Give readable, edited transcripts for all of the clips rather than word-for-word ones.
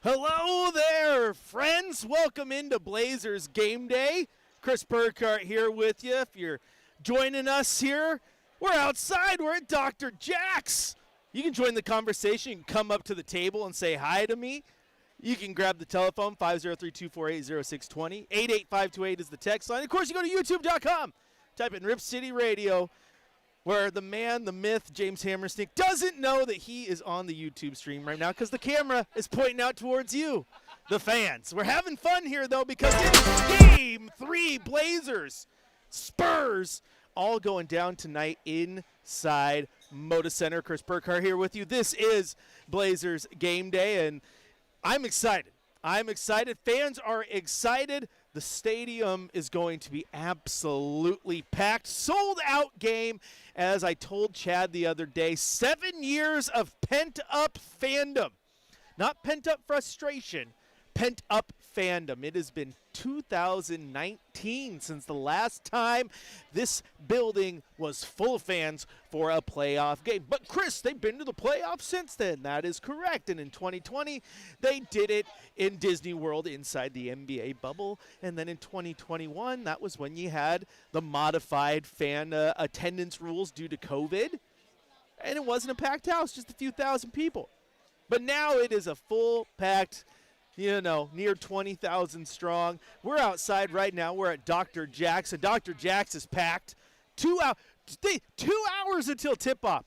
Hello there, friends. Welcome into Blazers Game Day. Chris Burkhardt here with you. If you're joining us here, we're outside. We're at Dr. Jack's. You can join the conversation. You can come up to the table and say hi to me. You can grab the telephone, 503-248-0620. 88528 is the text line. Of course, you go to youtube.com. Type in Rip City Radio, where the man, the myth, James Hammerstink, doesn't know that he is on the YouTube stream right now because the camera is pointing out towards you, the fans. We're having fun here, though, because it's Game 3 Blazers, Spurs, all going down tonight inside Moda Center. Chris Burkhardt here with you. This is Blazers Game Day, and I'm excited. I'm excited. Fans are excited. The stadium is going to be absolutely packed. Sold out game, as I told Chad the other day. 7 years of pent-up fandom. Not pent-up frustration, pent-up fandom. It has been 2019 since the last time this building was full of fans for a playoff game. But Chris, they've been to the playoffs since then. That is correct. And in 2020, they did it in Disney World inside the NBA bubble. And then in 2021, that was when you had the modified fan attendance rules due to COVID. And it wasn't a packed house, just a few thousand people. But now it is a full packed, near 20,000 strong. We're outside right now. We're at Dr. Jack's, and Dr. Jack's is packed. 2 hours until tip-off.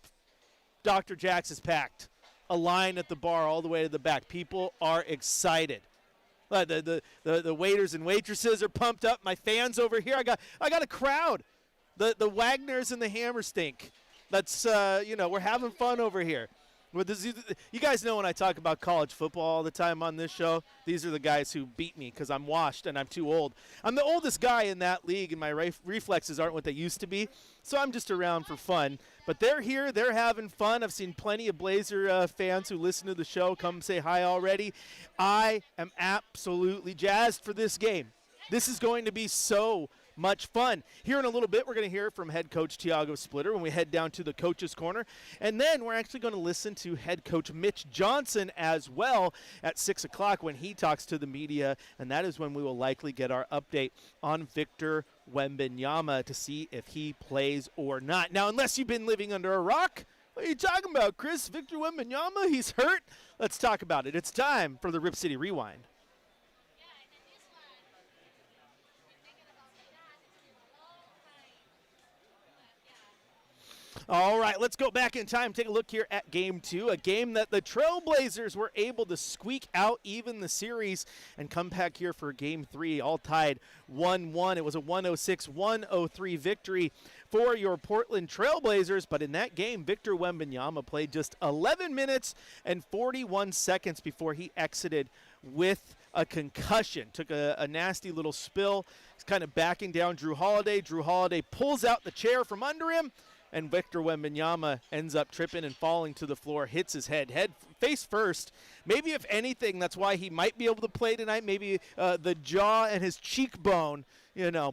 Dr. Jack's is packed. A line at the bar all the way to the back. People are excited. The waiters and waitresses are pumped up. My fans over here. I got a crowd. The Wagners and the Hammerstink. That's we're having fun over here. You guys know when I talk about college football all the time on this show, these are the guys who beat me because I'm washed and I'm too old. I'm the oldest guy in that league, and my reflexes aren't what they used to be, so I'm just around for fun. But they're here. They're having fun. I've seen plenty of Blazer fans who listen to the show come say hi already. I am absolutely jazzed for this game. This is going to be so much fun. Here in a little bit, we're going to hear from head coach Tiago Splitter when we head down to the coach's corner. And then we're actually going to listen to head coach Mitch Johnson as well at 6 o'clock when he talks to the media. And that is when we will likely get our update on Victor Wembanyama to see if he plays or not. Now, unless you've been living under a rock, what are you talking about, Chris? Victor Wembanyama, he's hurt? Let's talk about it. It's time for the Rip City Rewind. All right, let's go back in time. Take a look here at Game 2, a game that the Trailblazers were able to squeak out even the series and come back here for Game 3, all tied 1-1. It was a 106-103 victory for your Portland Trailblazers, but in that game, Victor Wembanyama played just 11 minutes and 41 seconds before he exited with a concussion. Took a nasty little spill. He's kind of backing down Drew Holiday. Drew Holiday pulls out the chair from under him, and Victor Wembanyama ends up tripping and falling to the floor, hits his head face first. Maybe if anything, that's why he might be able to play tonight. Maybe the jaw and his cheekbone,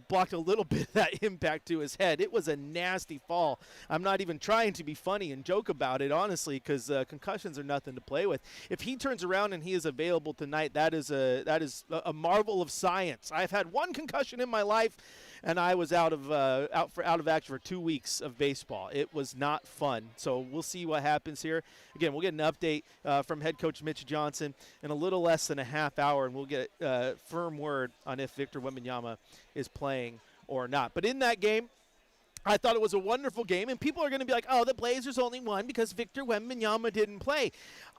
blocked a little bit of that impact to his head. It was a nasty fall. I'm not even trying to be funny and joke about it, honestly, because concussions are nothing to play with. If he turns around and he is available tonight, that is a marvel of science. I've had one concussion in my life, and I was out of action for 2 weeks of baseball. It was not fun. So we'll see what happens here. Again, we'll get an update from head coach Mitch Johnson in a little less than a half hour, and we'll get firm word on if Victor Wembanyama is playing or not. But in that game, I thought it was a wonderful game, and people are going to be like, oh, the Blazers only won because Victor Wembanyama didn't play.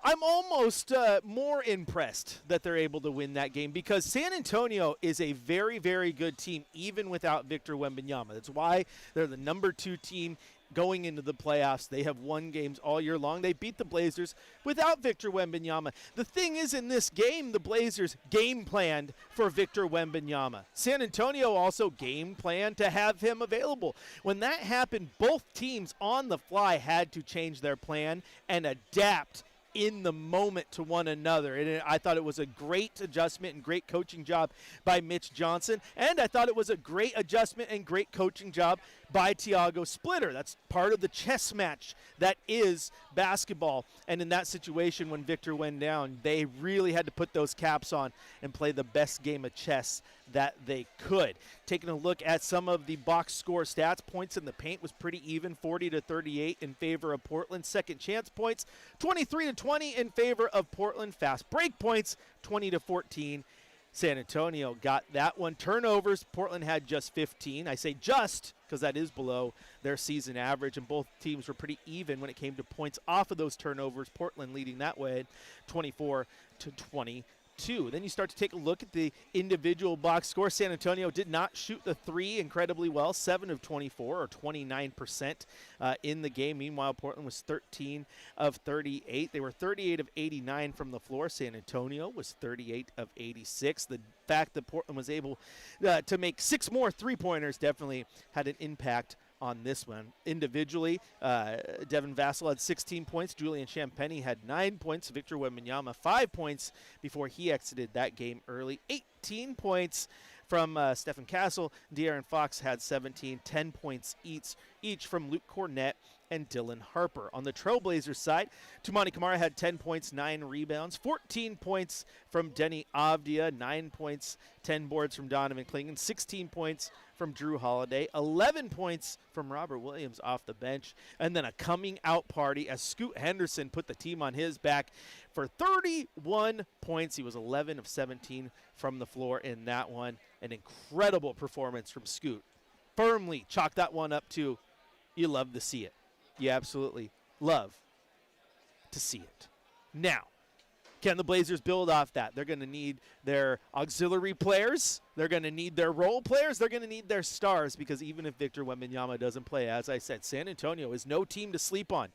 I'm almost more impressed that they're able to win that game because San Antonio is a very, very good team, even without Victor Wembanyama. That's why they're the number 2 team going into the playoffs. They have won games all year long. They beat the Blazers without Victor Wembanyama. The thing is, in this game, the Blazers game planned for Victor Wembanyama. San Antonio also game planned to have him available. When that happened, both teams on the fly had to change their plan and adapt in the moment to one another. And I thought it was a great adjustment and great coaching job by Mitch Johnson. And I thought it was a great adjustment and great coaching job by Tiago Splitter. That's part of the chess match that is basketball. And in that situation, when Victor went down, they really had to put those caps on and play the best game of chess that they could. Taking a look at some of the box score stats, points in the paint was pretty even, 40-38 in favor of Portland. Second chance points, 23-20 in favor of Portland. Fast break points, 20-14. San Antonio got that one. Turnovers, Portland had just 15. I say just because that is below their season average, and both teams were pretty even when it came to points off of those turnovers. Portland leading that way, 24-22. Then you start to take a look at the individual box score. San Antonio did not shoot the three incredibly well, 7 of 24 or 29% in the game. Meanwhile, Portland was 13 of 38. They were 38 of 89 from the floor. San Antonio was 38 of 86. The fact that Portland was able to make 6 more three-pointers definitely had an impact on this one. Individually, Devin Vassell had 16 points. Julian Champagny had 9 points. Victor Wembanyama 5 points before he exited that game early. 18 points from Stephen Castle. De'Aaron Fox had 17, 10 points each from Luke Cornett and Dylan Harper. On the Trailblazers side, Toumani Camara had 10 points, 9 rebounds, 14 points from Denny Avdia, 9 points, 10 boards from Donovan Clingan, 16 points from Drew Holiday, 11 points from Robert Williams off the bench, and then a coming out party as Scoot Henderson put the team on his back for 31 points. He was 11 of 17 from the floor in that one. An incredible performance from Scoot. Firmly chalk that one up to, you love to see it. You absolutely love to see it. Now, can the Blazers build off that? They're going to need their auxiliary players. They're going to need their role players. They're going to need their stars, because even if Victor Wembanyama doesn't play, as I said, San Antonio is no team to sleep on.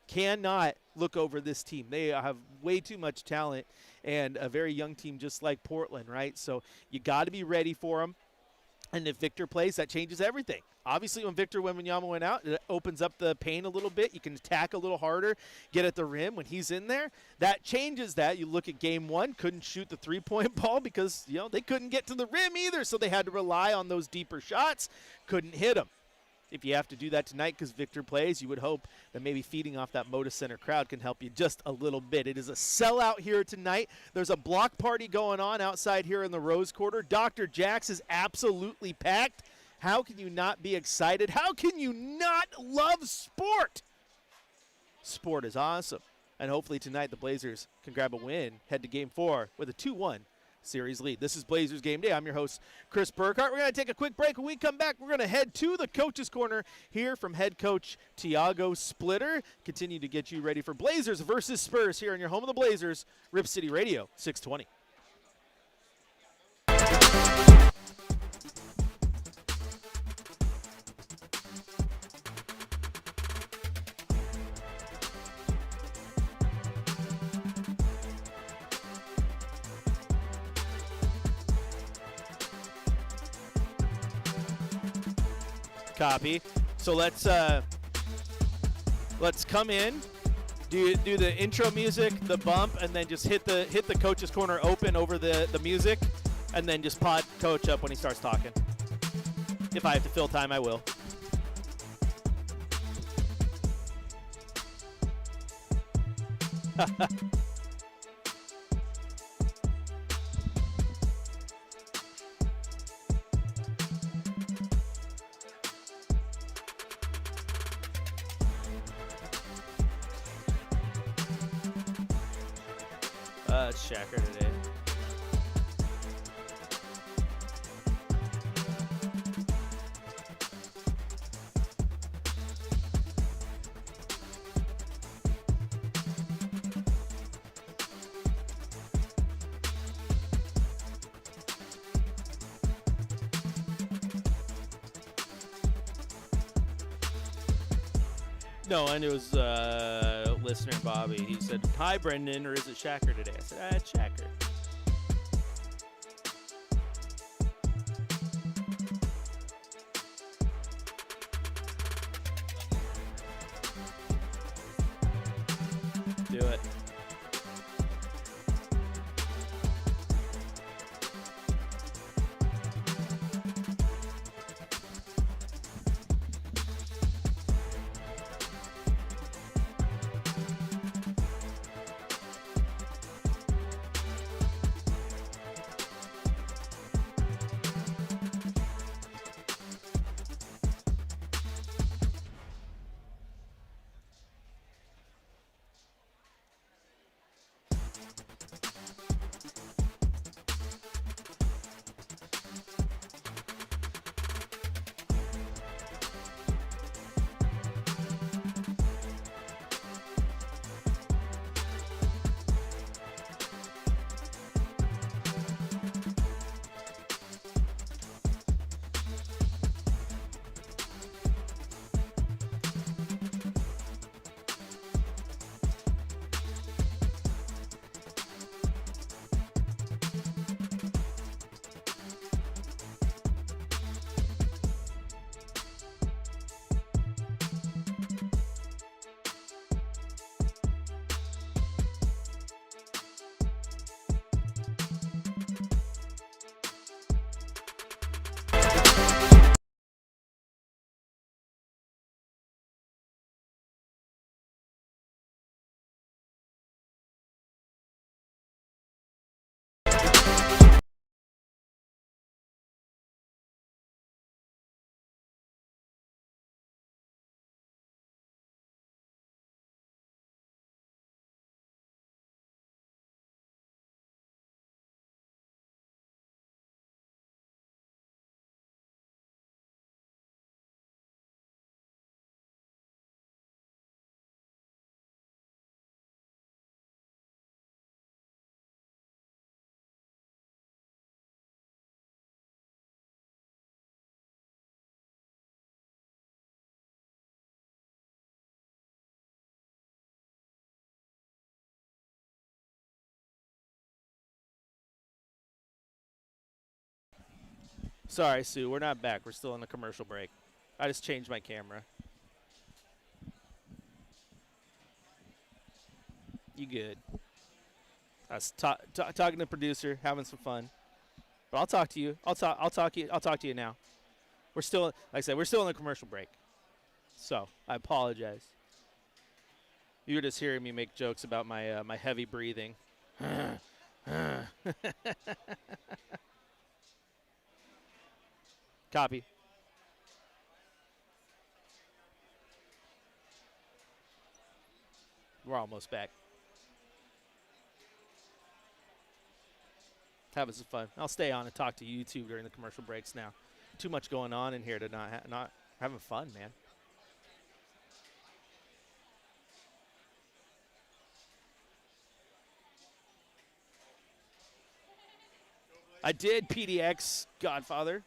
Cannot look over this team. They have way too much talent and a very young team just like Portland, right? So you got to be ready for them. And if Victor plays, that changes everything. Obviously, when Victor Wembanyama went out, it opens up the paint a little bit. You can attack a little harder, get at the rim. When he's in there, that changes that. You look at game one, couldn't shoot the three-point ball because, they couldn't get to the rim either, so they had to rely on those deeper shots. Couldn't hit them. If you have to do that tonight because Victor plays, you would hope that maybe feeding off that Moda Center crowd can help you just a little bit. It is a sellout here tonight. There's a block party going on outside here in the Rose Quarter. Dr. Jack's is absolutely packed. How can you not be excited? How can you not love sport? Sport is awesome. And hopefully tonight the Blazers can grab a win, head to Game 4 with a 2-1 series lead. This is Blazers Game Day. I'm your host, Chris Burkhardt. We're going to take a quick break. When we come back, we're going to head to the Coach's Corner, hear from head coach Tiago Splitter. Continue to get you ready for Blazers versus Spurs here on your home of the Blazers, Rip City Radio 620. Copy. So let's come in, do the intro music, the bump, and then just hit the Coach's Corner open over the music, and then just pod Coach up when he starts talking. If I have to fill time, I will. It's Shacker today. No, and it was listener Bobby. He said, "Hi, Brendan," or is it Shacker today? I said, "It's Shacker." Do it. Sorry, Sue, we're not back. We're still in the commercial break. I just changed my camera. You good? I was talking to the producer, having some fun. But I'll talk to you. I'll talk to you now. We're still, like I said, we're still in the commercial break. So I apologize. You were just hearing me make jokes about my my heavy breathing. Copy. We're almost back. Having some fun. I'll stay on and talk to YouTube during the commercial breaks now. Too much going on in here to not having fun, man. I did PDX, Godfather.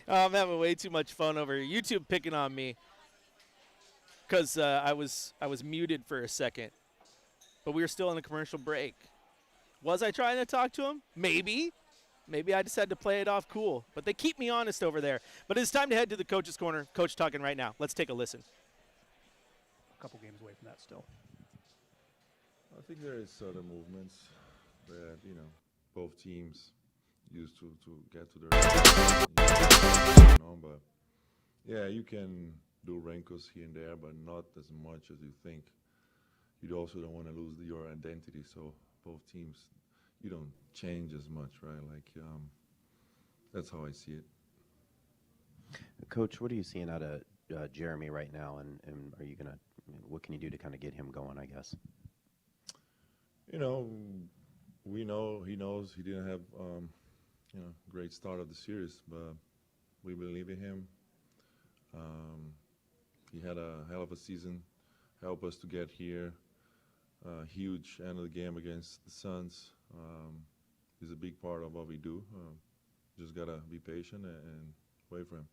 I'm having way too much fun over here. YouTube picking on me because I was muted for a second, but we were still in the commercial break. Was I trying to talk to him? Maybe. Maybe I just had to play it off cool. But they keep me honest over there. But it's time to head to the coach's corner. Coach talking right now. Let's take a listen. A couple games away from that still. I think there is other movements that, you know, both teams used to get to their but yeah, you can do wrinkles here and there, but not as much as you think. You also don't want to lose your identity, so both teams, you don't change as much, right? Like, that's how I see it. Coach, what are you seeing out of Jeremy right now, and are you gonna, what can you do to kind of get him going, I guess? You know, we know, he knows he didn't have, you know, great start of the series, but we believe in him. He had a hell of a season, helped us to get here. Huge end of the game against the Suns. He's a big part of what we do. Just gotta be patient and wait for him.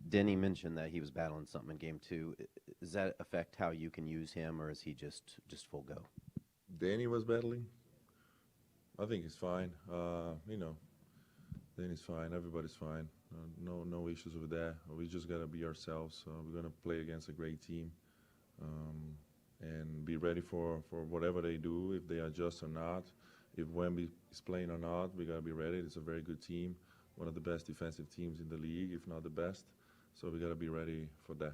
Denny mentioned that he was battling something in game 2. Does that affect how you can use him, or is he just full go? Danny was battling. I think he's fine. You know, Danny's fine. Everybody's fine. No issues with that. We just gotta be ourselves. We're gonna play against a great team, and be ready for whatever they do. If they adjust or not, if Wemby is playing or not, we gotta be ready. It's a very good team, one of the best defensive teams in the league, if not the best. So we gotta be ready for that.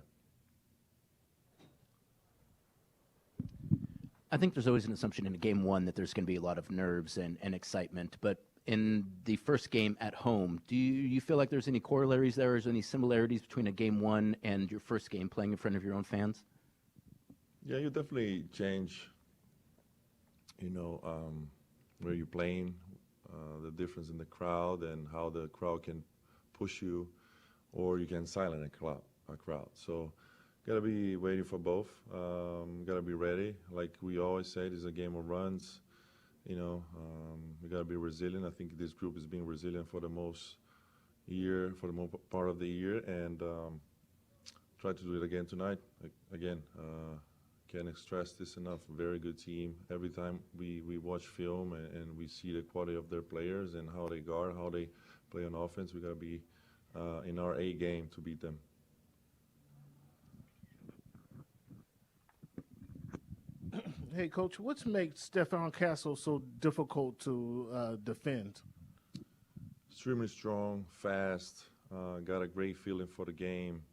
I think there's always an assumption in a game 1 that there's going to be a lot of nerves and excitement. But in the first game at home, do you feel like there's any corollaries there? Or is there any similarities between a game 1 and your first game playing in front of your own fans? Yeah, you definitely change, you know, where you're playing, the difference in the crowd and how the crowd can push you, or you can silence a crowd. So gotta be waiting for both. Gotta be ready. Like we always say, this is a game of runs. You know, we gotta be resilient. I think this group is being resilient for the most part of the year, and try to do it again tonight. Again, can't stress this enough. Very good team. Every time we watch film and we see the quality of their players and how they guard, how they play on offense, we gotta be in our A game to beat them. Hey, Coach, what makes Stefan Castle so difficult to defend? Extremely strong, fast, got a great feeling for the game.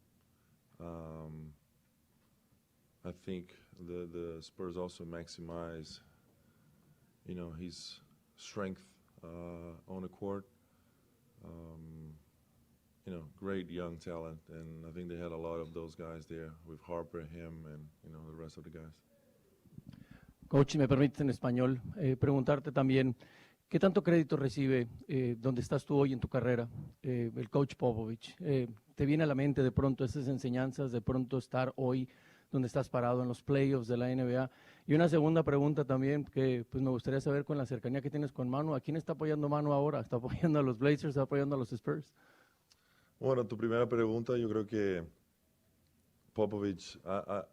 I think the Spurs also maximize, you know, his strength on the court. You know, great young talent, and I think they had a lot of those guys there with Harper, him, and, you know, the rest of the guys. Coach, si me permite en español preguntarte también ¿Qué tanto crédito recibe donde estás tú hoy en tu carrera, el coach Popovich? ¿Te viene a la mente de pronto esas enseñanzas, de pronto estar hoy donde estás parado en los playoffs de la NBA? Y una segunda pregunta también que pues me gustaría saber con la cercanía que tienes con Manu. ¿A quién está apoyando Manu ahora? ¿Está apoyando a los Blazers? ¿Está apoyando a los Spurs? Bueno, tu primera pregunta, yo creo que Popovich,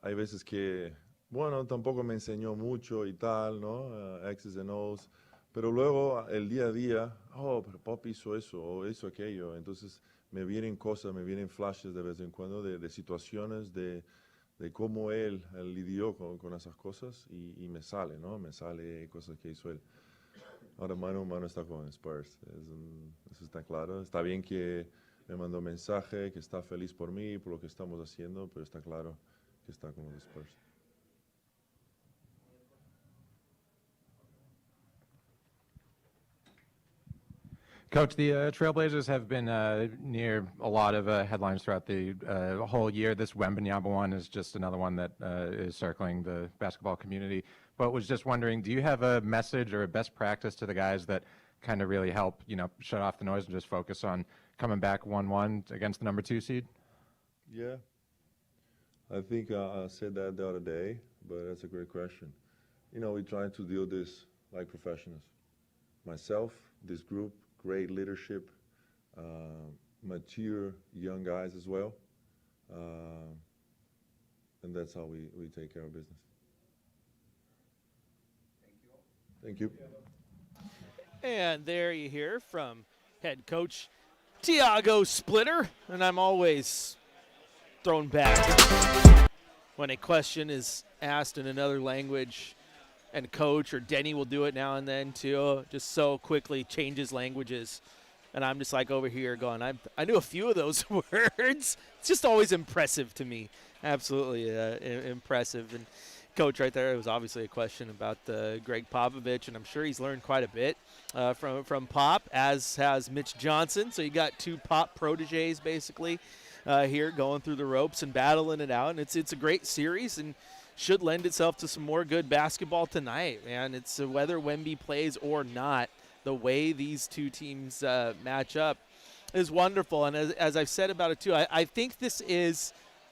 hay veces que, bueno, tampoco me enseñó mucho y tal, ¿no? X's and O's. Pero luego, el día a día, oh, pero Pop hizo eso o hizo aquello. Entonces, me vienen cosas, me vienen flashes de vez en cuando de situaciones, de cómo él lidió con esas cosas y me sale, ¿no? Me sale cosas que hizo él. Ahora Manu está con Spurs, eso está claro. Está bien que me mandó mensaje, que está feliz por mí, por lo que estamos haciendo, pero está claro que está con los Spurs. Coach, the Trailblazers have been near a lot of headlines throughout the whole year. This Wembanyama one is just another one that is circling the basketball community. But was just wondering, do you have a message or a best practice to the guys that kind of really help, shut off the noise and just focus on coming back 1-1 against the number 2 seed? Yeah, I think I said that the other day, but that's a great question. We try to do this like professionals. Myself, this group, great leadership, mature young guys as well. And that's how we take care of business. Thank you. And there you hear from head coach Tiago Splitter. And I'm always thrown back when a question is asked in another language, and coach or Denny will do it now and then too, just so quickly changes languages. And I'm just like over here going, I knew a few of those words. It's just always impressive to me. Absolutely impressive. And coach right there, it was obviously a question about Greg Popovich, and I'm sure he's learned quite a bit from Pop, as has Mitch Johnson. So you got two Pop proteges basically here going through the ropes and battling it out. And it's a great series and should lend itself to some more good basketball tonight, man. It's whether Wemby plays or not, the way these two teams match up is wonderful. And as I've said about it too, I think this is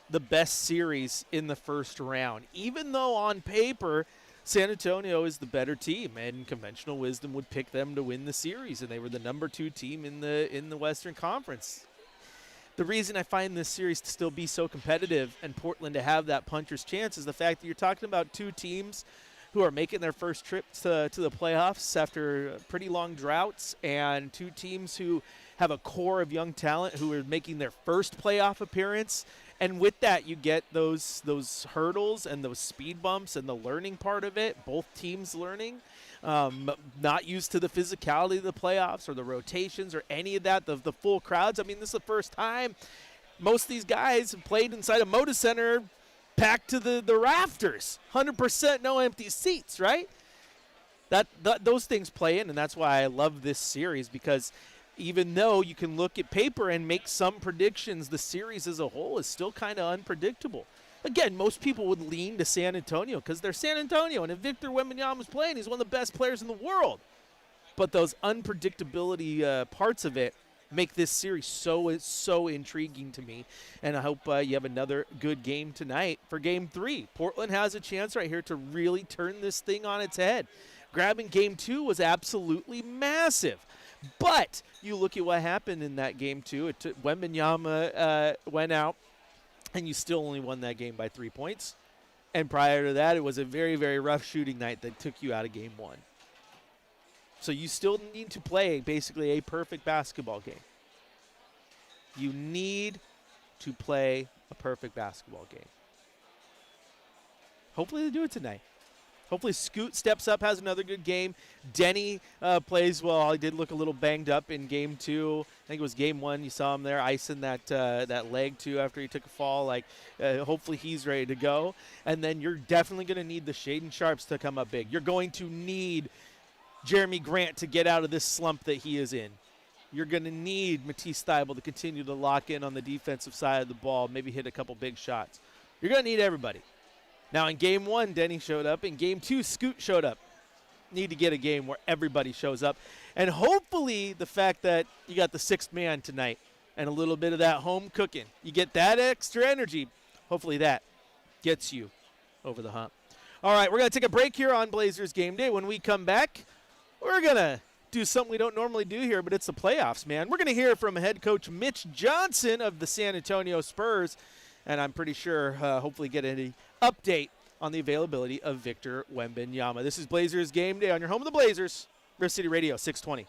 the best series in the first round, even though on paper San Antonio is the better team and conventional wisdom would pick them to win the series, and they were the number 2 team in the Western Conference. The reason I find this series to still be so competitive and Portland to have that puncher's chance is the fact that you're talking about two teams who are making their first trip to the playoffs after pretty long droughts, and two teams who have a core of young talent who are making their first playoff appearance. And with that, you get those hurdles and those speed bumps and the learning part of it, both teams learning. Not used to the physicality of the playoffs or the rotations or any of that, the full crowds. I mean, this is the first time most of these guys have played inside a Moda Center packed to the rafters. 100% no empty seats, right? Those things play in, and that's why I love this series, because even though you can look at paper and make some predictions, the series as a whole is still kind of unpredictable. Again, most people would lean to San Antonio because they're San Antonio, and if Victor Wembanyama's playing, he's one of the best players in the world. But those unpredictability parts of it make this series so intriguing to me, and I hope you have another good game tonight for Game 3. Portland has a chance right here to really turn this thing on its head. Grabbing Game 2 was absolutely massive. But you look at what happened in that Game 2. Wembanyama went out, and you still only won that game by 3 points. And prior to that, it was a very, very rough shooting night that took you out of Game 1. So you still need to play basically a perfect basketball game. You need to play a perfect basketball game. Hopefully they do it tonight. Hopefully Scoot steps up, has another good game. Denny plays well. He did look a little banged up in Game 2. I think it was Game 1. You saw him there icing that leg, too, after he took a fall. Hopefully he's ready to go. And then you're definitely going to need the Shaedon Sharps to come up big. You're going to need Jeremy Grant to get out of this slump that he is in. You're going to need Matisse Thybulle to continue to lock in on the defensive side of the ball, maybe hit a couple big shots. You're going to need everybody. Now, in Game 1, Denny showed up. In Game 2, Scoot showed up. need to get a game where everybody shows up. And hopefully the fact that you got the sixth man tonight and a little bit of that home cooking, you get that extra energy. Hopefully that gets you over the hump. All right, we're going to take a break here on Blazers Game Day. When we come back, we're going to do something we don't normally do here, but it's the playoffs, man. We're going to hear from head coach Mitch Johnson of the San Antonio Spurs, and I'm pretty sure hopefully get any update on the availability of Victor Wembanyama. This is Blazers Game Day on your home of the Blazers, River City Radio 620.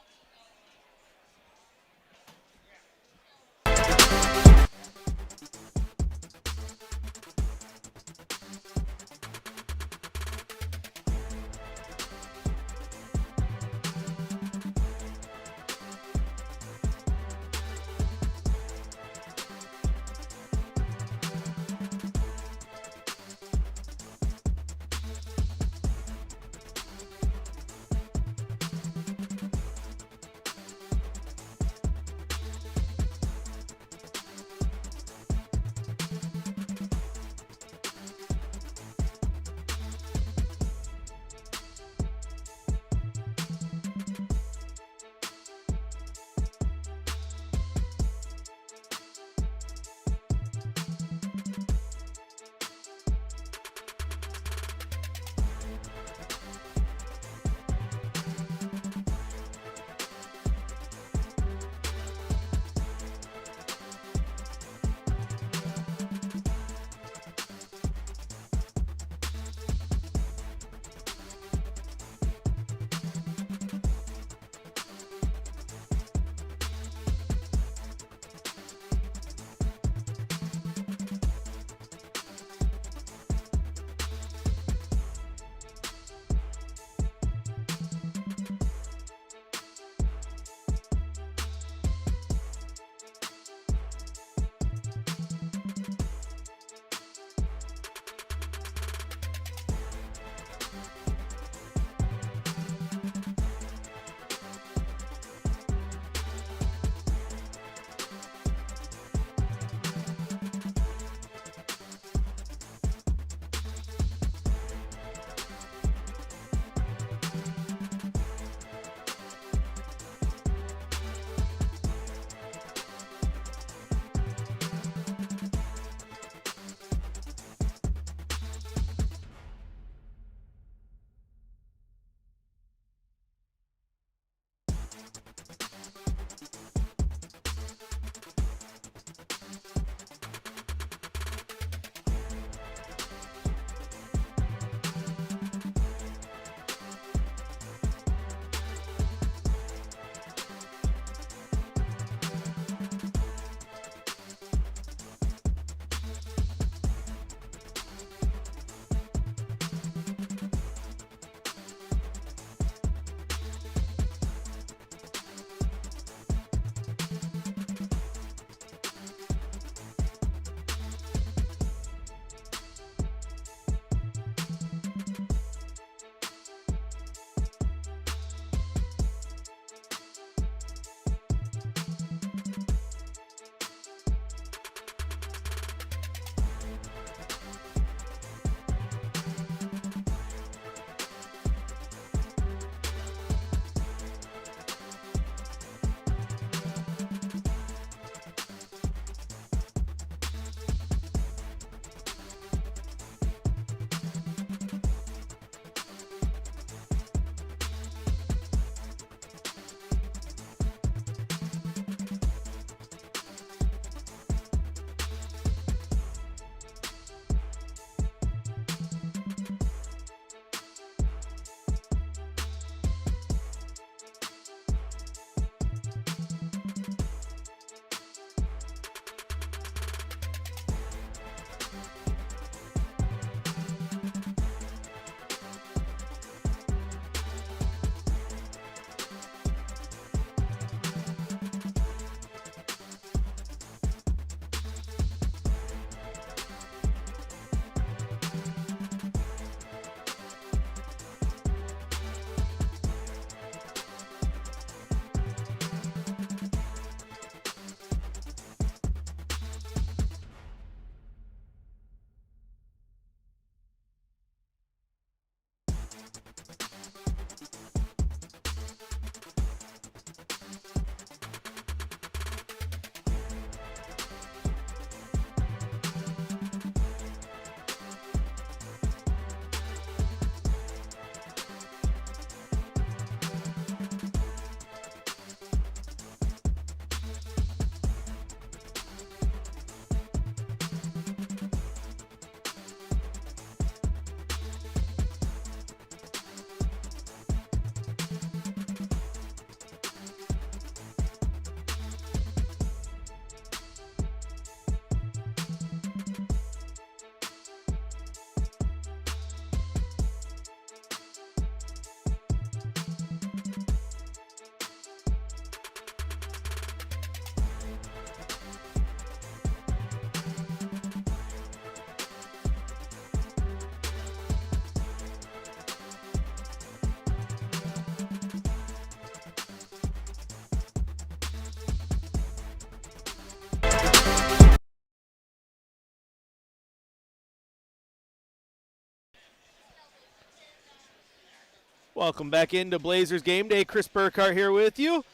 Welcome back into Blazers Game Day. Chris Burkhardt here with you.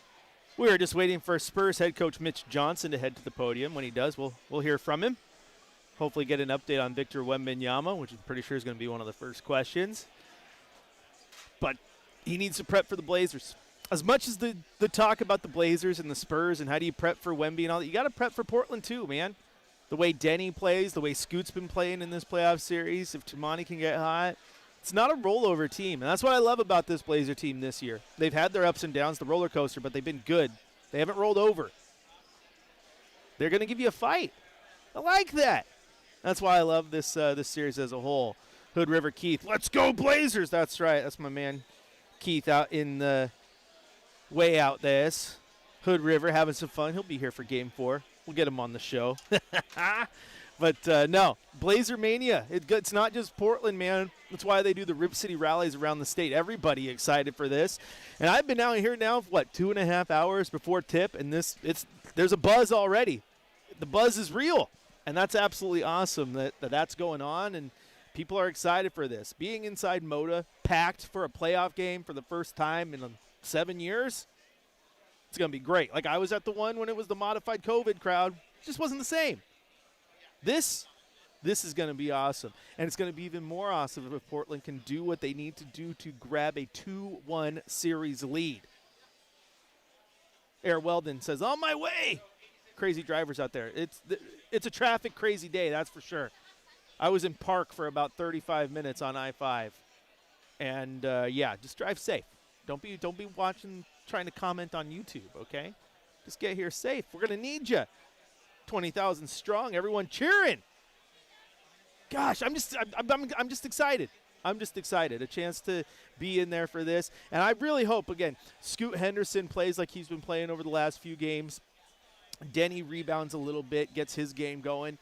We are just waiting for Spurs head coach Mitch Johnson to head to the podium. When he does, we'll hear from him. Hopefully get an update on Victor Wembanyama, which I'm pretty sure is going to be one of the first questions. But he needs to prep for the Blazers. As much as the talk about the Blazers and the Spurs and how do you prep for Wemby and all that, you got to prep for Portland too, man. The way Denny plays, the way Scoot's been playing in this playoff series, if Tamani can get hot, it's not a rollover team. And that's what I love about this Blazer team this year. They've had their ups and downs, the roller coaster, but they've been good. They haven't rolled over. They're going to give you a fight. I like that. That's why I love this this series as a whole. Hood River Keith, let's go Blazers. That's right. That's my man Keith out in the way out there. Hood River having some fun. He'll be here for Game 4. We'll get him on the show. But, no, Blazer Mania. It's not just Portland, man. That's why they do the Rip City rallies around the state. Everybody excited for this. And I've been out here now, 2.5 hours before tip, and there's a buzz already. The buzz is real, and that's absolutely awesome that that's going on, and people are excited for this. Being inside Moda, packed for a playoff game for the first time in 7 years, it's going to be great. Like I was at the one when it was the modified COVID crowd. It just wasn't the same. This is going to be awesome, and it's going to be even more awesome if Portland can do what they need to do to grab a 2-1 series lead. Air Weldon says, on my way. Crazy drivers out there. It's a traffic crazy day, that's for sure. I was in park for about 35 minutes on I-5, and yeah, just drive safe. Don't be watching, trying to comment on YouTube, okay? Just get here safe. We're going to need you. 20,000 strong, everyone cheering. Gosh, I'm just excited. I'm just excited. A chance to be in there for this. And I really hope, again, Scoot Henderson plays like he's been playing over the last few games. Denny rebounds a little bit, gets his game going.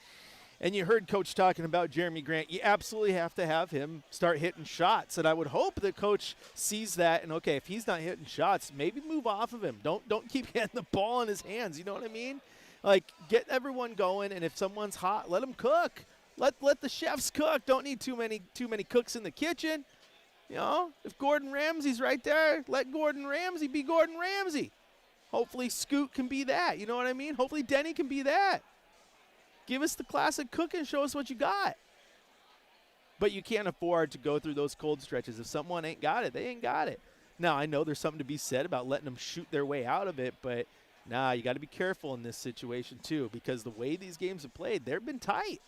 And you heard Coach talking about Jeremy Grant. You absolutely have to have him start hitting shots. And I would hope that Coach sees that. And, okay, if he's not hitting shots, maybe move off of him. Don't keep getting the ball in his hands. You know what I mean? Like, get everyone going, and if someone's hot, let them cook. Let the chefs cook. Don't need too many cooks in the kitchen. You know, if Gordon Ramsay's right there, let Gordon Ramsay be Gordon Ramsay. Hopefully Scoot can be that. You know what I mean? Hopefully Denny can be that. Give us the classic cook and show us what you got. But you can't afford to go through those cold stretches. If someone ain't got it, they ain't got it. Now, I know there's something to be said about letting them shoot their way out of it, but nah, you got to be careful in this situation too, because the way these games have played, they've been tight.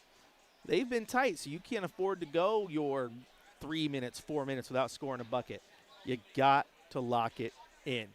They've been tight, so you can't afford to go your 3 minutes, 4 minutes without scoring a bucket. You got to lock it in.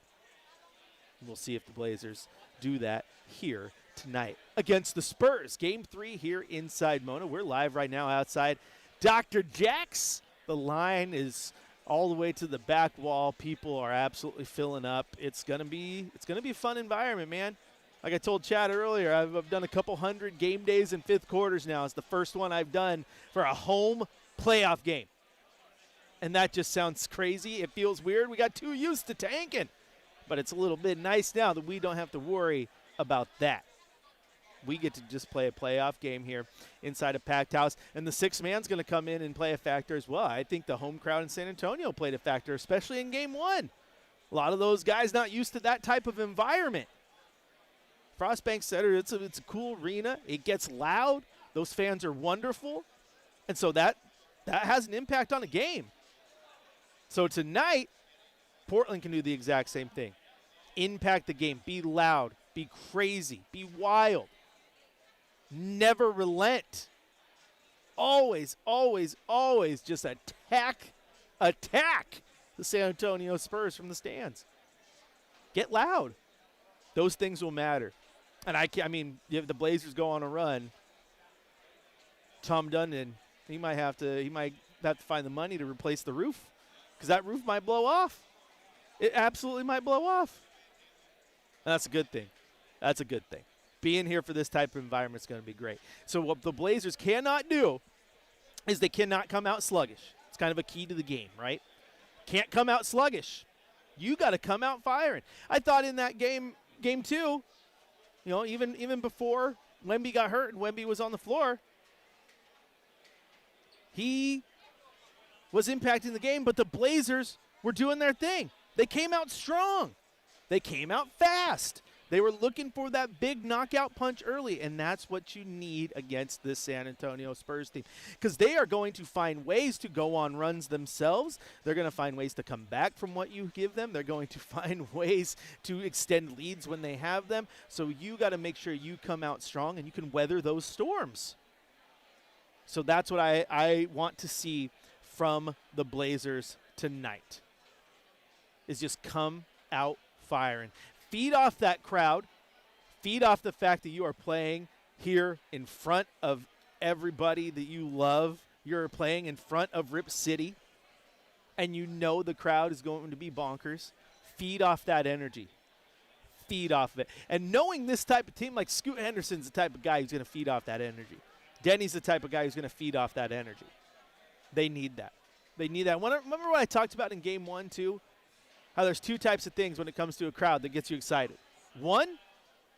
We'll see if the Blazers do that here tonight against the Spurs. Game 3 here inside Mona. We're live right now outside Dr. Jack's. The line is all the way to the back wall. People are absolutely filling up. It's gonna be a fun environment, man. Like I told Chad earlier, I've done a couple hundred game days in fifth quarters now. It's the first one I've done for a home playoff game. And that just sounds crazy. It feels weird. We got too used to tanking. But it's a little bit nice now that we don't have to worry about that. We get to just play a playoff game here inside a packed house. And the sixth man's going to come in and play a factor as well. I think the home crowd in San Antonio played a factor, especially in Game 1. A lot of those guys not used to that type of environment. Frostbank Center, it's a cool arena. It gets loud. Those fans are wonderful. And so that has an impact on the game. So tonight, Portland can do the exact same thing. Impact the game. Be loud. Be crazy. Be wild. Never relent. Always, always, always just attack the San Antonio Spurs from the stands. Get loud. Those things will matter. And I mean, if the Blazers go on a run, Tom Dundon, he might have to find the money to replace the roof, because that roof might blow off. It absolutely might blow off. And that's a good thing. That's a good thing. Being here for this type of environment is going to be great. So what the Blazers cannot do is they cannot come out sluggish. It's kind of a key to the game, right? Can't come out sluggish. You got to come out firing. I thought in that game 2, you know, even before Wemby got hurt and Wemby was on the floor, he was impacting the game, but the Blazers were doing their thing. They came out strong. They came out fast. They were looking for that big knockout punch early, and that's what you need against this San Antonio Spurs team, because they are going to find ways to go on runs themselves. They're going to find ways to come back from what you give them. They're going to find ways to extend leads when they have them. So you got to make sure you come out strong and you can weather those storms. So that's what I want to see from the Blazers tonight, is just come out firing. Feed off that crowd. Feed off the fact that you are playing here in front of everybody that you love. You're playing in front of Rip City, and you know the crowd is going to be bonkers. Feed off that energy. Feed off of it. And knowing this type of team, like Scoot Henderson's the type of guy who's going to feed off that energy. Denny's the type of guy who's going to feed off that energy. They need that. They need that. Remember what I talked about in Game 1, too? How there's two types of things when it comes to a crowd that gets you excited. One,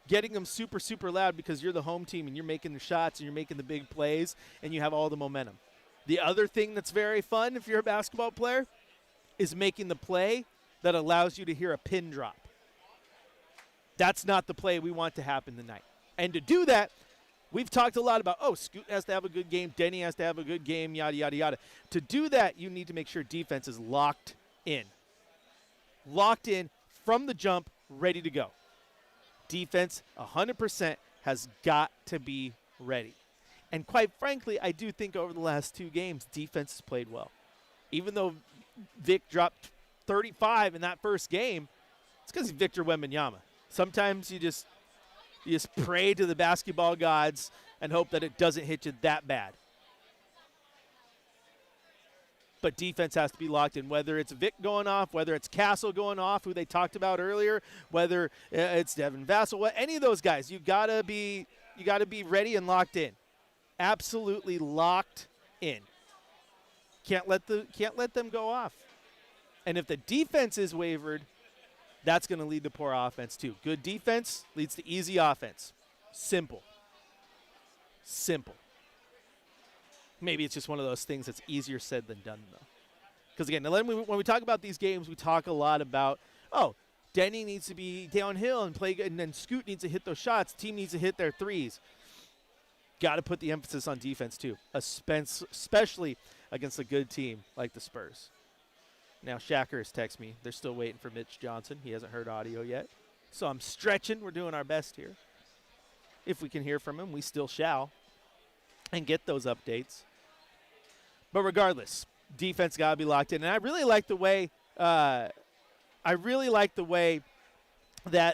getting them super, super loud because you're the home team and you're making the shots and you're making the big plays and you have all the momentum. The other thing that's very fun if you're a basketball player is making the play that allows you to hear a pin drop. That's not the play we want to happen tonight. And to do that, we've talked a lot about, Scoot has to have a good game, Denny has to have a good game, yada, yada, yada. To do that, you need to make sure defense is locked in. Locked in from the jump, ready to go. Defense, 100%, has got to be ready. And quite frankly, I do think over the last two games, defense has played well. Even though Vic dropped 35 in that first game, it's because he's Victor Wembanyama. Sometimes you just pray to the basketball gods and hope that it doesn't hit you that bad. But defense has to be locked in, whether it's Vic going off, whether it's Castle going off, who they talked about earlier, whether it's Devin Vassell, any of those guys. You gotta be ready and locked in. Absolutely locked in. Can't let them go off. And if the defense is wavered, that's going to lead to poor offense too. Good defense leads to easy offense. Simple. Maybe it's just one of those things that's easier said than done, though. Because, again, when we talk about these games, we talk a lot about, Denny needs to be downhill and play good, and then Scoot needs to hit those shots. The team needs to hit their threes. Got to put the emphasis on defense, too, especially against a good team like the Spurs. Now, Shacker has texted me. They're still waiting for Mitch Johnson. He hasn't heard audio yet. So I'm stretching. We're doing our best here. If we can hear from him, we still shall, and get those updates. But regardless, defense got to be locked in. And I really like the way that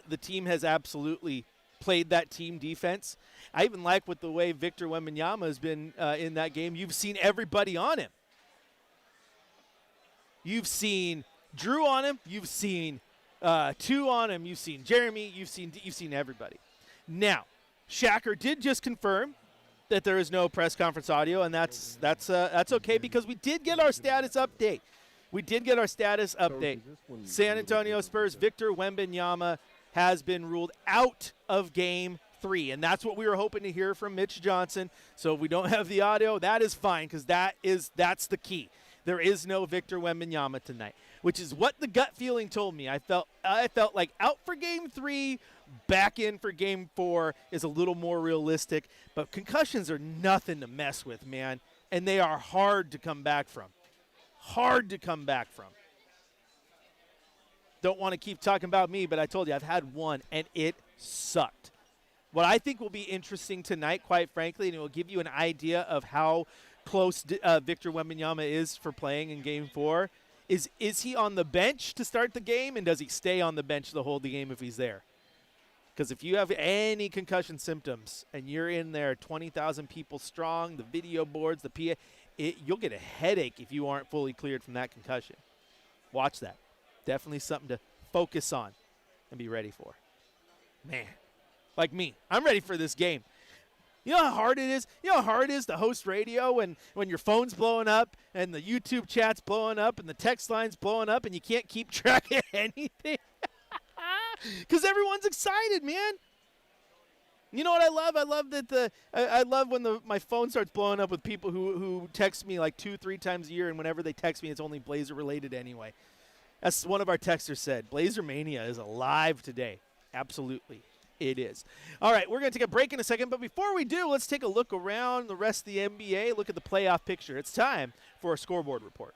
the team has absolutely played that team defense. I even like the way Victor Wembanyama has been in that game. You've seen everybody on him. You've seen Drew on him. You've seen Two on him. You've seen Jeremy. You've seen everybody. Now, Shacker did just confirm that there is no press conference audio, and that's okay because we did get our status update. San Antonio Spurs, Victor Wembanyama has been ruled out of Game 3, and that's what we were hoping to hear from Mitch Johnson. So if we don't have the audio, that is fine because that's the key. There is no Victor Wembanyama tonight, which is what the gut feeling told me. I felt like out for Game 3, back in for Game 4 is a little more realistic. But concussions are nothing to mess with, man, and they are hard to come back from. Don't want to keep talking about me, but I told you I've had one, and it sucked. What I think will be interesting tonight, quite frankly, and it will give you an idea of how close Victor Wembanyama is for playing in Game 4, is he on the bench to start the game, and does he stay on the bench to hold the game if he's there? Because if you have any concussion symptoms and you're in there 20,000 people strong, the video boards, the PA, you'll get a headache if you aren't fully cleared from that concussion. Watch that. Definitely something to focus on and be ready for. Man, like me, I'm ready for this game. You know how hard it is? You know how hard it is to host radio when your phone's blowing up and the YouTube chat's blowing up and the text line's blowing up and you can't keep track of anything? Because everyone's excited, man. You know what I love? I love that I love when my phone starts blowing up with people who text me like 2-3 times a year, and whenever they text me, it's only Blazer related anyway. As one of our texters said, Blazer Mania is alive today. Absolutely, it is. All right, we're going to take a break in a second, but before we do, let's take a look around the rest of the NBA, look at the playoff picture. It's time for a scoreboard report.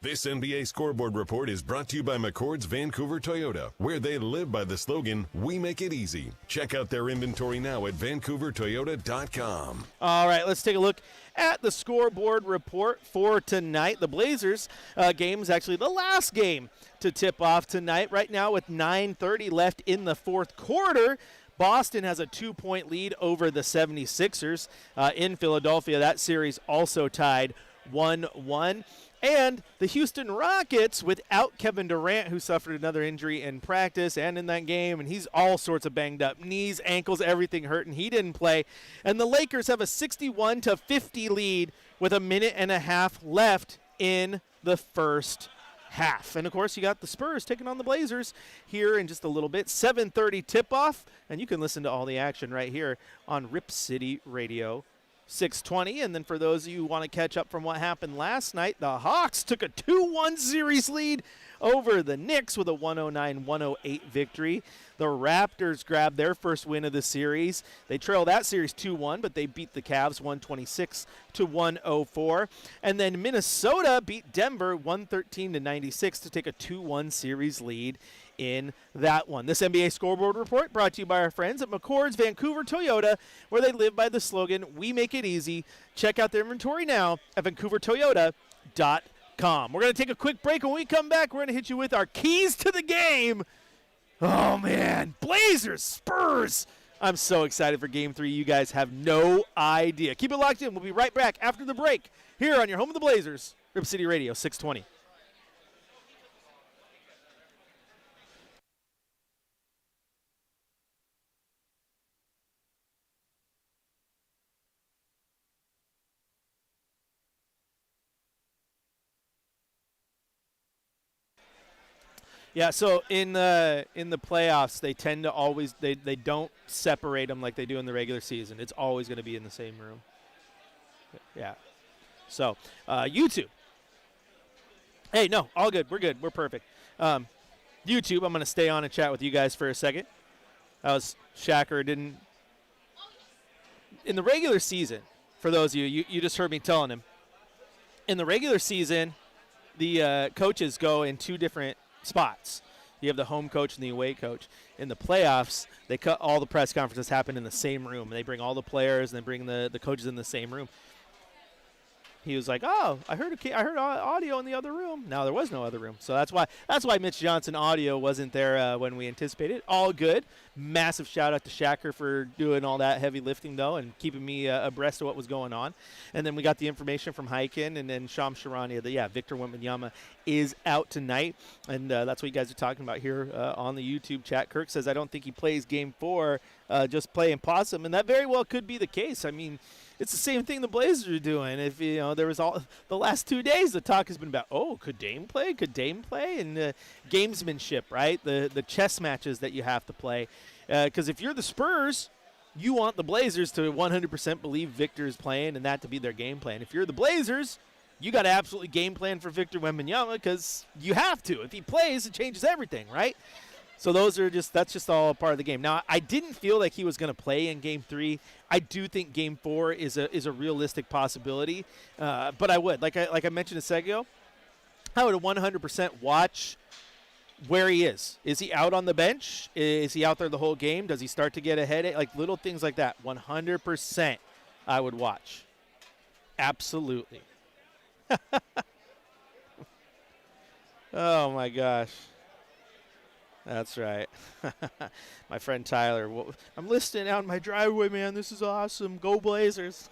This NBA Scoreboard Report is brought to you by McCord's Vancouver Toyota, where they live by the slogan, "We make it easy." Check out their inventory now at vancouvertoyota.com. All right, let's take a look at the scoreboard report for tonight. The Blazers game is actually the last game to tip off tonight. Right now with 9:30 left in the fourth quarter, Boston has a 2-point lead over the 76ers in Philadelphia. That series also tied 1-1. And the Houston Rockets, without Kevin Durant, who suffered another injury in practice and in that game, and he's all sorts of banged up. Knees, ankles, everything hurt, and he didn't play. And the Lakers have a 61-50 lead with a minute and a half left in the first half. And, of course, you got the Spurs taking on the Blazers here in just a little bit. 7:30 tip-off, and you can listen to all the action right here on Rip City Radio 620. And then for those of you who want to catch up from what happened last night, the Hawks took a 2-1 series lead over the Knicks with a 109-108 victory. The Raptors grabbed their first win of the series. They trailed that series 2-1, but they beat the Cavs 126-104. And then Minnesota beat Denver 113-96 to take a 2-1 series lead in that one. This NBA Scoreboard Report brought to you by our friends at McCord's Vancouver Toyota, where they live by the slogan, "We make it easy." Check out their inventory now at vancouvertoyota.com. We're going to take a quick break. When we come back, we're going to hit you with our keys to the game. Oh, man. Blazers, Spurs. I'm so excited for Game 3. You guys have no idea. Keep it locked in. We'll be right back after the break here on your home of the Blazers, Rip City Radio 620. Yeah, so in the playoffs, they tend to always they don't separate them like they do in the regular season. It's always going to be in the same room. Yeah. So YouTube. Hey, no, all good. We're good. We're perfect. YouTube. I'm going to stay on and chat with you guys for a second. That was Shacker. Didn't in the regular season. For those of you just heard me telling him. In the regular season, the coaches go in two different spots. You have the home coach and the away coach. In the playoffs, they cut all the press conferences happen in the same room. They bring all the players and they bring the coaches in the same room. He was like, "Oh, I heard audio in the other room." No, there was no other room. So that's why Mitch Johnson audio wasn't there when we anticipated. All good. Massive shout out to Shacker for doing all that heavy lifting though and keeping me abreast of what was going on. And then we got the information from Hyken and then Sham Sharania that Victor Wembanyama is out tonight, and that's what you guys are talking about here on the YouTube chat. Kirk says, "I don't think he plays Game 4, just playing possum," and that very well could be the case. I mean, it's the same thing the Blazers are doing. If there was all the last 2 days, the talk has been about, could Dame play? Could Dame play? And gamesmanship, right? The chess matches that you have to play. Because if you're the Spurs, you want the Blazers to 100% believe Victor is playing and that to be their game plan. If you're the Blazers, you got to absolutely game plan for Victor Wembanyama because you have to. If he plays, it changes everything, right? So that's just all part of the game. Now, I didn't feel like he was going to play in Game 3. I do think Game 4 is a realistic possibility, but I would, like I mentioned a second ago, I would 100% watch where he is. Is he out on the bench? Is he out there the whole game? Does he start to get a headache? Like little things like that. 100% I would watch. Absolutely. Oh my gosh. That's right. My friend Tyler, I'm listening out in my driveway, man. This is awesome. Go Blazers.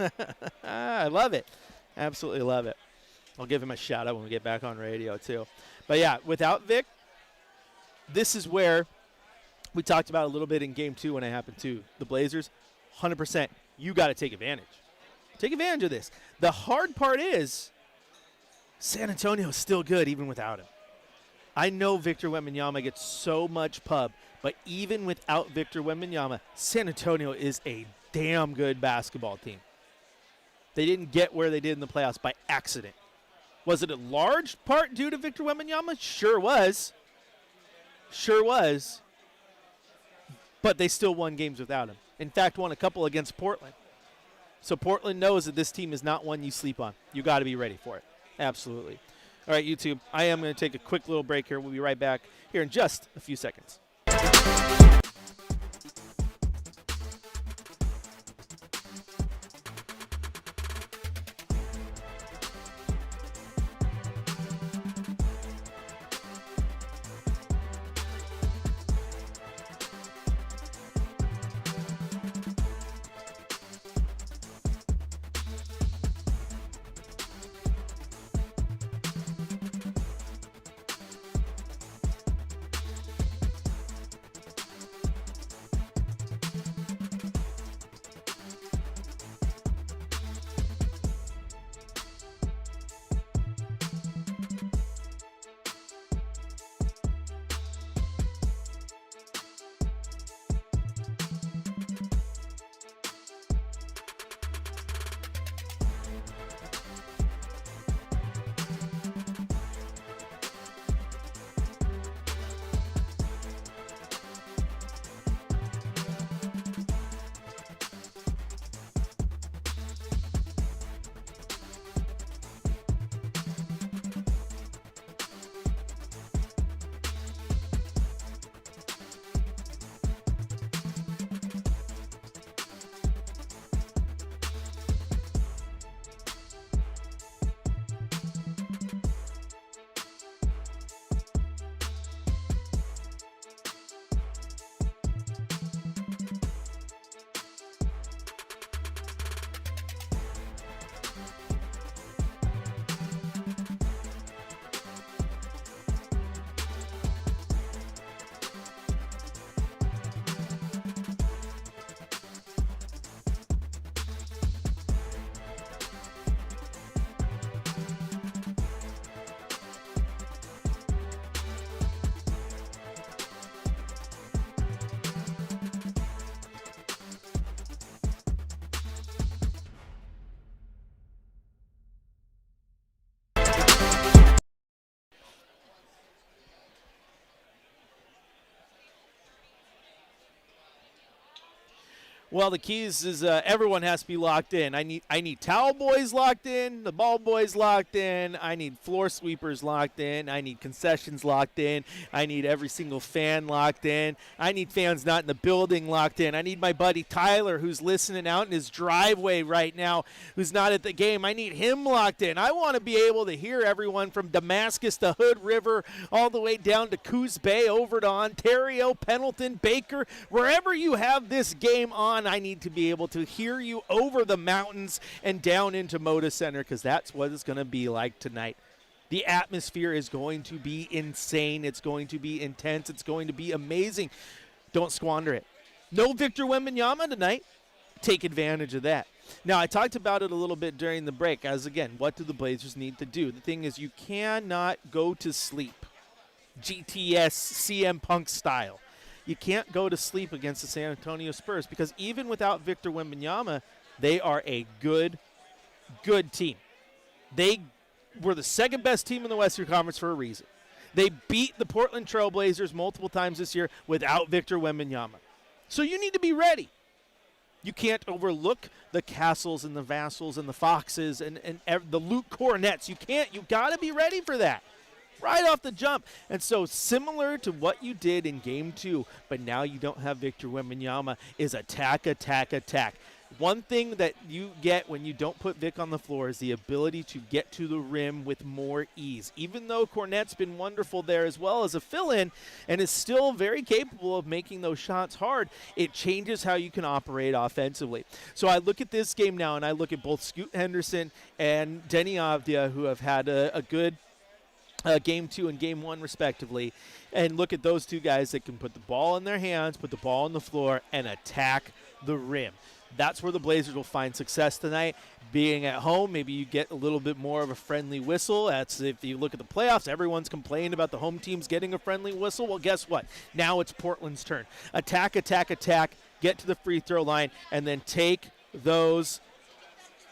I love it. Absolutely love it. I'll give him a shout out when we get back on radio too. But yeah, without Vic, this is where we talked about a little bit in Game 2 when it happened too. The Blazers, 100%. You got to take advantage. Take advantage of this. The hard part is San Antonio is still good even without him. I know Victor Wembanyama gets so much pub, but even without Victor Wembanyama, San Antonio is a damn good basketball team. They didn't get where they did in the playoffs by accident. Was it a large part due to Victor Wembanyama? Sure was. Sure was. But they still won games without him. In fact, won a couple against Portland. So Portland knows that this team is not one you sleep on. You got to be ready for it. Absolutely. All right, YouTube, I am going to take a quick little break here. We'll be right back here in just a few seconds. Well, the keys is everyone has to be locked in. I need towel boys locked in, the ball boys locked in. I need floor sweepers locked in. I need concessions locked in. I need every single fan locked in. I need fans not in the building locked in. I need my buddy Tyler, who's listening out in his driveway right now, who's not at the game. I need him locked in. I want to be able to hear everyone from Damascus to Hood River all the way down to Coos Bay, over to Ontario, Pendleton, Baker, wherever you have this game on. I need to be able to hear you over the mountains and down into Moda Center, because that's what it's going to be like tonight. The atmosphere is going to be insane. It's going to be intense. It's going to be amazing. Don't squander it. No Victor Wembanyama tonight. Take advantage of that. Now, I talked about it a little bit during the break, as again, what do the Blazers need to do? The thing is, you cannot go to sleep GTS CM Punk style. You can't go to sleep against the San Antonio Spurs, because even without Victor Wembanyama, they are a good team. They were the second best team in the Western Conference for a reason. They beat the Portland Trail Blazers multiple times this year without Victor Wembanyama. So you need to be ready. You can't overlook the Castles and the Vassals and the Foxes and the Luke Cornets. You can't. You got to be ready for that right off the jump. And so similar to what you did in Game 2, but now you don't have Victor Wembanyama, is attack, attack, attack. One thing that you get when you don't put Vic on the floor is the ability to get to the rim with more ease. Even though Cornette's been wonderful there as well as a fill-in and is still very capable of making those shots hard, it changes how you can operate offensively. So I look at this game now, and I look at both Scoot Henderson and Denny Avdia, who have had a good Game 2 and Game 1 respectively, and look at those two guys that can put the ball in their hands, put the ball on the floor, and attack the rim. That's where the Blazers will find success tonight. Being at home, maybe you get a little bit more of a friendly whistle. That's if you look at the playoffs, everyone's complaining about the home teams getting a friendly whistle. Well, guess what? Now it's Portland's turn. Attack, attack, attack, get to the free throw line, and then take those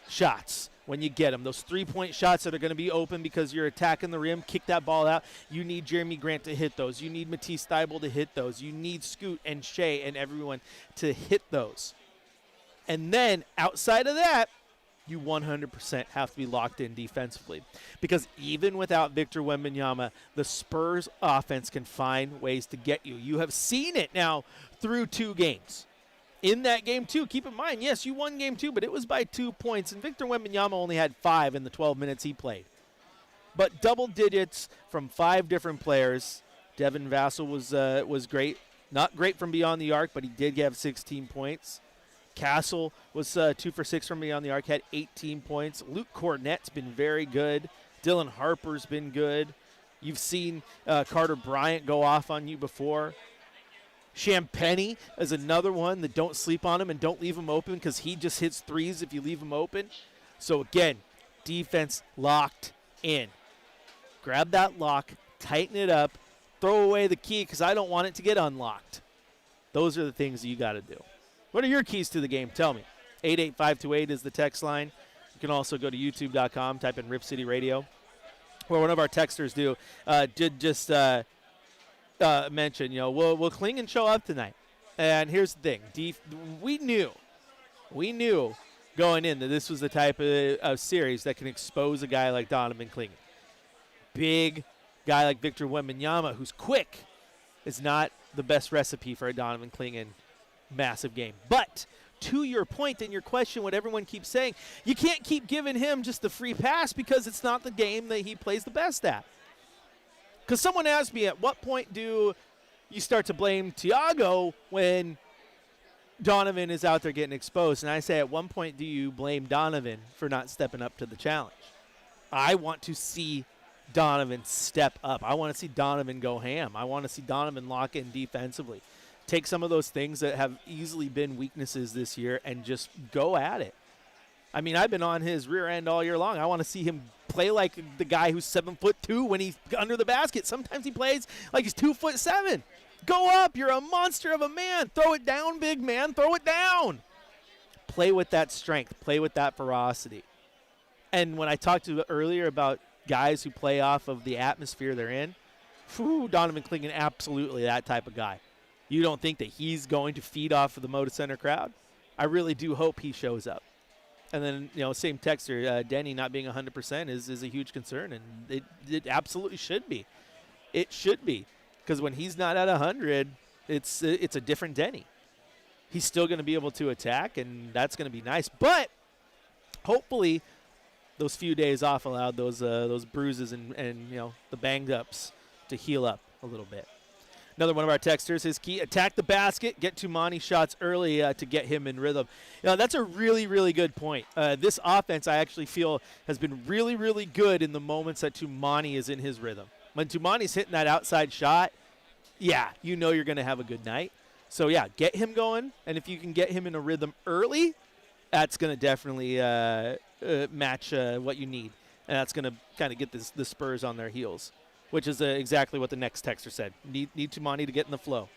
shots. when you get them. Those three-point shots that are going to be open because you're attacking the rim, kick that ball out. You need Jeremy Grant to hit those. You need Matisse Thybulle to hit those. You need Scoot and Shea and everyone to hit those. And then outside of that, you 100% have to be locked in defensively. Because even without Victor Wembanyama, the Spurs offense can find ways to get you. You have seen it now through 2 games. In that game 2, keep in mind, yes, you won game 2, but it was by 2 points, and Victor Wembanyama only had 5 in the 12 minutes he played. But double digits from 5 different players. Devin Vassell was great. Not great from beyond the arc, but he did have 16 points. Castle was 2 for 6 from beyond the arc, had 18 points. Luke Cornett's been very good. Dylan Harper's been good. You've seen Carter Bryant go off on you before. Champagnie is another one that don't sleep on him and don't leave him open because he just hits threes if you leave him open. So, again, defense locked in. Grab that lock, tighten it up, throw away the key because I don't want it to get unlocked. Those are the things you got to do. What are your keys to the game? Tell me. 88528 is the text line. You can also go to youtube.com, type in Rip City Radio, where one of our texters did just mention, will Klingon show up tonight? And here's the thing. We knew going in that this was the type of series that can expose a guy like Donovan Klingon. Big guy like Victor Wembanyama, who's quick, is not the best recipe for a Donovan Klingon massive game. But to your point and your question, what everyone keeps saying, you can't keep giving him just the free pass because it's not the game that he plays the best at. Because someone asked me, at what point do you start to blame Tiago when Donovan is out there getting exposed? And I say, at one point do you blame Donovan for not stepping up to the challenge? I want to see Donovan step up. I want to see Donovan go ham. I want to see Donovan lock in defensively. Take some of those things that have easily been weaknesses this year and just go at it. I mean, I've been on his rear end all year long. I want to see him play like the guy who's 7'2" when he's under the basket. Sometimes he plays like he's 2'7". Go up. You're a monster of a man. Throw it down, big man. Throw it down. Play with that strength. Play with that ferocity. And when I talked to earlier about guys who play off of the atmosphere they're in, Donovan Klingon, absolutely that type of guy. You don't think that he's going to feed off of the Moda Center crowd? I really do hope he shows up. And then, same texter, Denny not being 100% is a huge concern, and it absolutely should be. It should be, because when he's not at 100, it's a different Denny. He's still going to be able to attack, and that's going to be nice. But hopefully, those few days off allowed those bruises and the banged ups to heal up a little bit. Another one of our texters, his key, attack the basket, get Tumani shots early to get him in rhythm. That's a really, really good point. This offense, I actually feel, has been really, really good in the moments that Tumani is in his rhythm. When Tumani's hitting that outside shot, you're going to have a good night. So, get him going, and if you can get him in a rhythm early, that's going to definitely match what you need. And that's going to kind of get the Spurs on their heels, which is exactly what the next texter said. Need Tumani to get in the flow.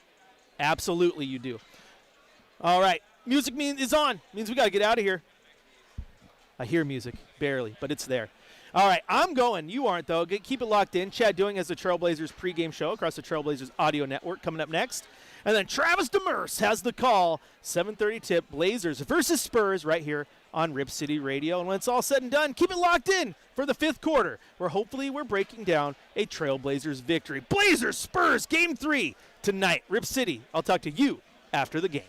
Absolutely you do. All right, music is on. Means we got to get out of here. I hear music, barely, but it's there. All right, I'm going. You aren't, though. Keep it locked in. Chad Doing has the Trailblazers pregame show across the Trailblazers audio network coming up next. And then Travis Demers has the call. 7:30 tip, Blazers versus Spurs right here on Rip City Radio. And when it's all said and done, keep it locked in for the 5th quarter, where hopefully we're breaking down a Trailblazers victory. Blazers, Spurs, Game 3 tonight. Rip City, I'll talk to you after the game.